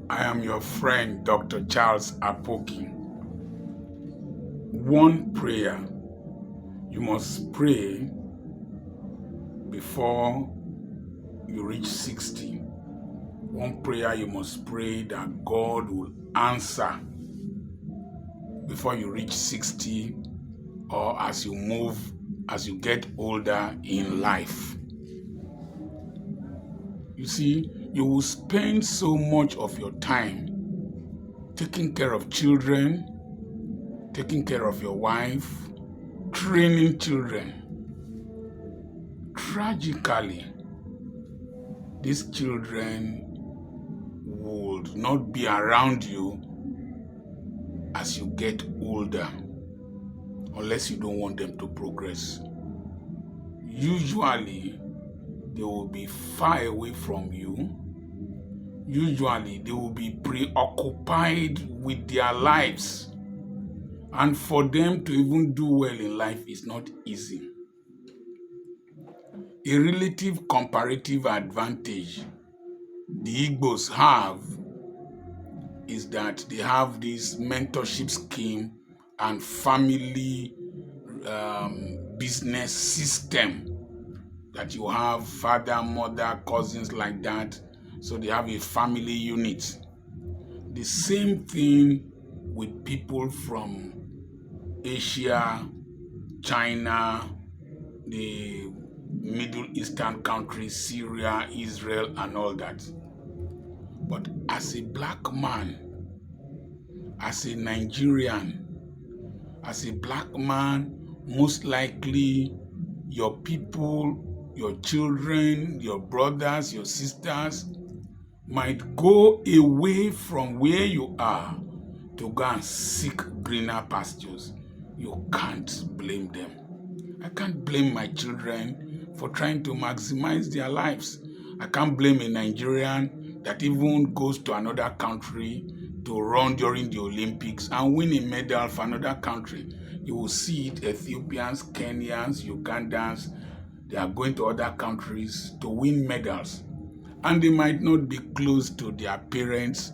I am your friend, Dr. Charles Apoki. One prayer you must pray before you reach 60. One prayer you must pray that God will answer before you reach 60 or as you get older in life. You see, you will spend so much of your time taking care of children, taking care of your wife, training children. Tragically, these children would not be around you as you get older, unless you don't want them to progress. Usually, they will be far away from you. Usually, they will be preoccupied with their lives. And for them to even do well in life is not easy. A relative comparative advantage the Igbos have is that they have this mentorship scheme and family business system that you have father, mother, cousins like that. So they have a family unit. The same thing with people from Asia, China, the Middle Eastern countries, Syria, Israel, and all that. But as a black man, as a Nigerian, as a black man, most likely your people, your children, your brothers, your sisters might go away from where you are to go and seek greener pastures. You can't blame them. I can't blame my children for trying to maximize their lives. I can't blame a Nigerian that even goes to another country to run during the Olympics and win a medal for another country. You will see it, Ethiopians, Kenyans, Ugandans, they are going to other countries to win medals. And they might not be close to their parents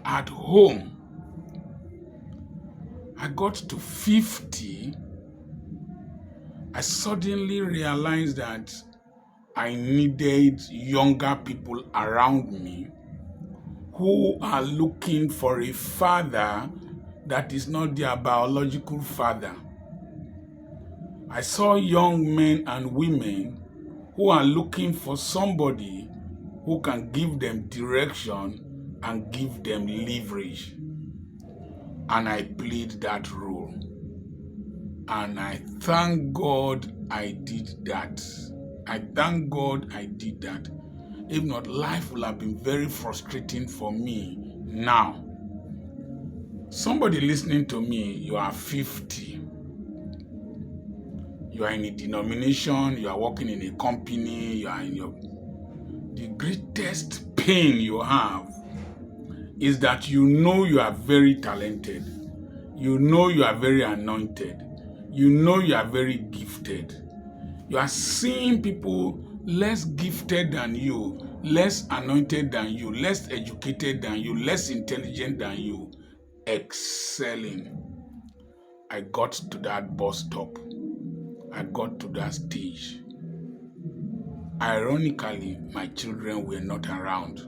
at home. I got to 50, I suddenly realized that I needed younger people around me who are looking for a father that is not their biological father. I saw young men and women who are looking for somebody who can give them direction and give them leverage. And I played that role. And I thank God I did that. I thank God I did that. If not, life will have been very frustrating for me now. Somebody listening to me, you are 50. You are in a denomination, you are working in a company, you are in the greatest pain you have is that you know you are very talented. You know you are very anointed. You know you are very gifted. You are seeing people less gifted than you, less anointed than you, less educated than you, less intelligent than you, excelling. I got to that bus stop. I got to that stage. Ironically, my children were not around.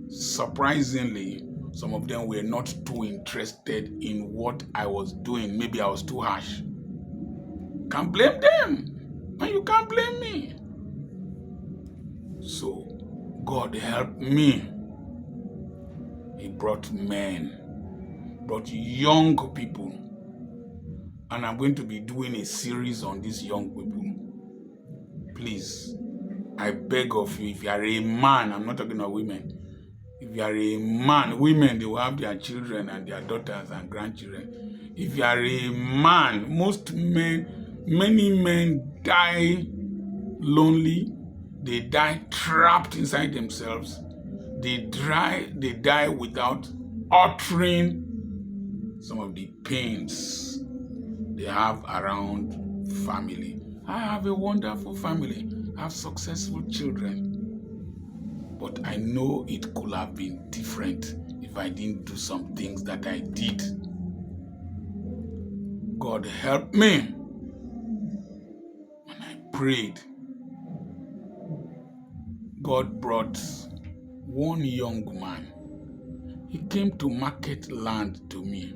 Surprisingly, some of them were not too interested in what I was doing. Maybe I was too harsh. Can't blame them, and you can't blame me. So, God helped me. He brought men, brought young people. And I'm going to be doing a series on these young people. Please, I beg of you, if you are a man, I'm not talking about women. If you are a man, women, they will have their children and their daughters and grandchildren. If you are a man, many men die lonely. They die trapped inside themselves. They die without uttering some of the pains they have around family. I have a wonderful family. I have successful children. But I know it could have been different if I didn't do some things that I did. God help me. And I prayed. God brought one young man. He came to market land to me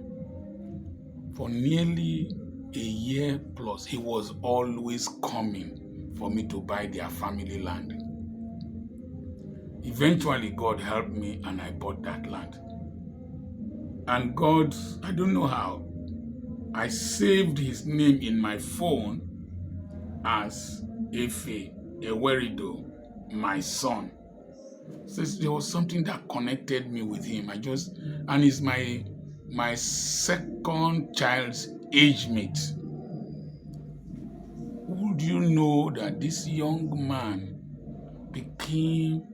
for nearly a year plus. He was always coming for me to buy their family land. Eventually, God helped me and I bought that land. And God, I don't know how, I saved his name in my phone as Efe Ewerido, my son. So there was something that connected me with him. And he's my second child's age mate. Would you know that this young man became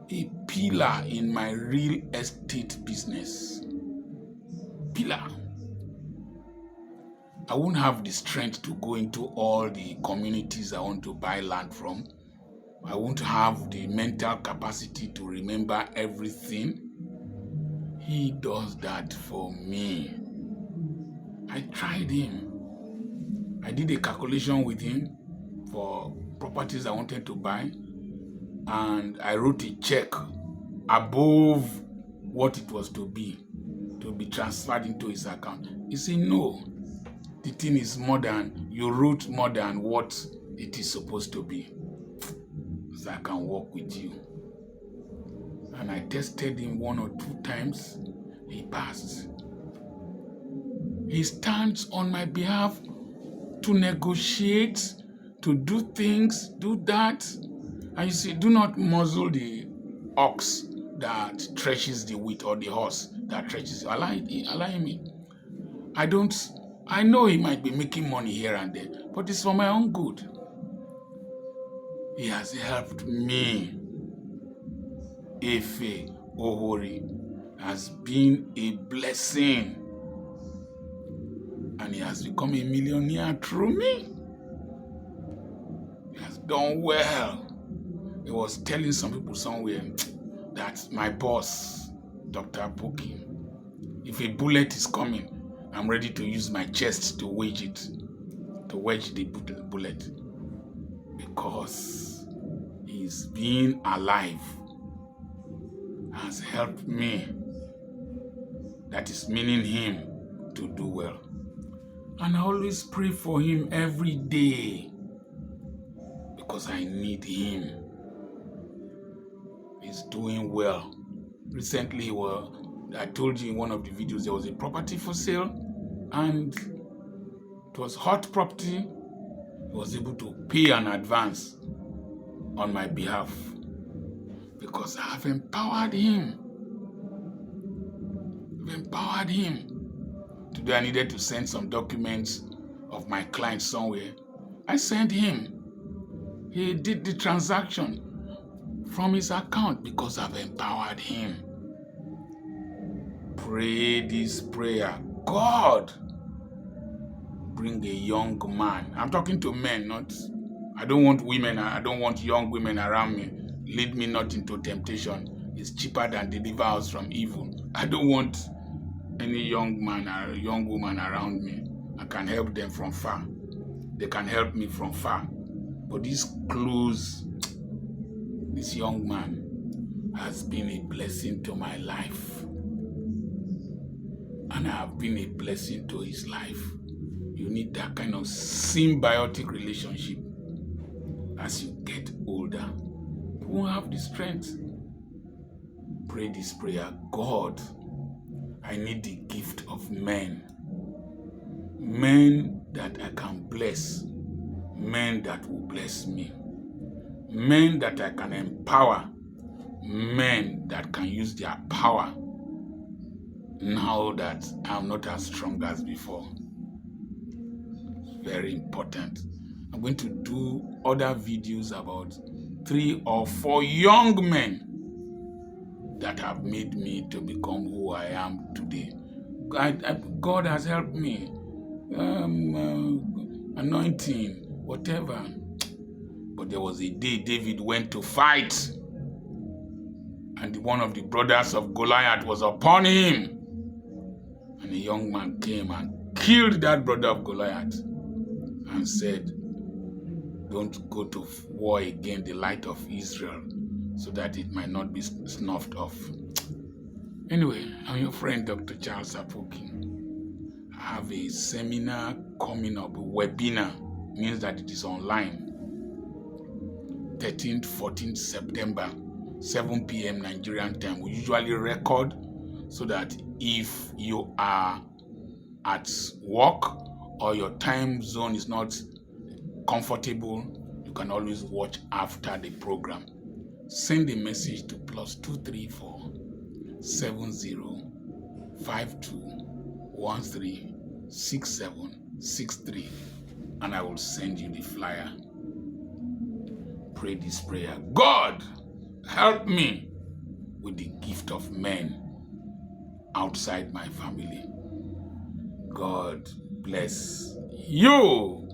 a pillar in my real estate business? Pillar. I won't have the strength to go into all the communities I want to buy land from. I won't have the mental capacity to remember everything. He does that for me. I tried him. I did a calculation with him for properties I wanted to buy, and I wrote a check above what it was to be transferred into his account. He said, no, the thing is you wrote more than what it is supposed to be. So I can work with you. And I tested him 1 or 2 times. He passed. He stands on my behalf to negotiate, to do things, do that. And you see, do not muzzle the ox that threshes the wheat or the horse that threshes. Allow me. I know he might be making money here and there, but it's for my own good. He has helped me. Efe Ohori has been a blessing. And he has become a millionaire through me. He has done well. He was telling some people somewhere that my boss, Dr. Apoki, if a bullet is coming, I'm ready to use my chest to wedge the bullet. Because his being alive has helped me. That is meaning him to do well. And I always pray for him every day because I need him. He's doing well. Recently, I told you in one of the videos there was a property for sale, and it was hot property. He was able to pay an advance on my behalf because I have empowered him. Today I needed to send some documents of my client somewhere. I sent him. He did the transaction from his account because I've empowered him. Pray this prayer. God, bring a young man. I'm talking to men, I don't want women. I don't want young women around me. Lead me not into temptation. It's cheaper than deliver us from evil. I don't want any young man or young woman around me. I can help them from far. They can help me from far. But this young man has been a blessing to my life. And I have been a blessing to his life. You need that kind of symbiotic relationship as you get older. You won't have the strength. Pray this prayer. God, I need the gift of men. Men that I can bless. Men that will bless me. Men that I can empower. Men that can use their power now that I'm not as strong as before. Very important. I'm going to do other videos about 3 or 4 young men that have made me to become who I am today. God has helped me. Anointing, whatever. But there was a day David went to fight. and one of the brothers of Goliath was upon him. And a young man came and killed that brother of Goliath and said, don't go to war against the light of Israel, so that it might not be snuffed off. Anyway, I'm your friend, Dr. Charles Apoki. I have a seminar coming up, a webinar, means that it is online. 13th, 14th September, 7 p.m. Nigerian time. We usually record so that if you are at work or your time zone is not comfortable, you can always watch after the program. Send a message to +234 7052136763 and I will send you the flyer. Pray this prayer. God, help me with the gift of men outside my family. God bless you.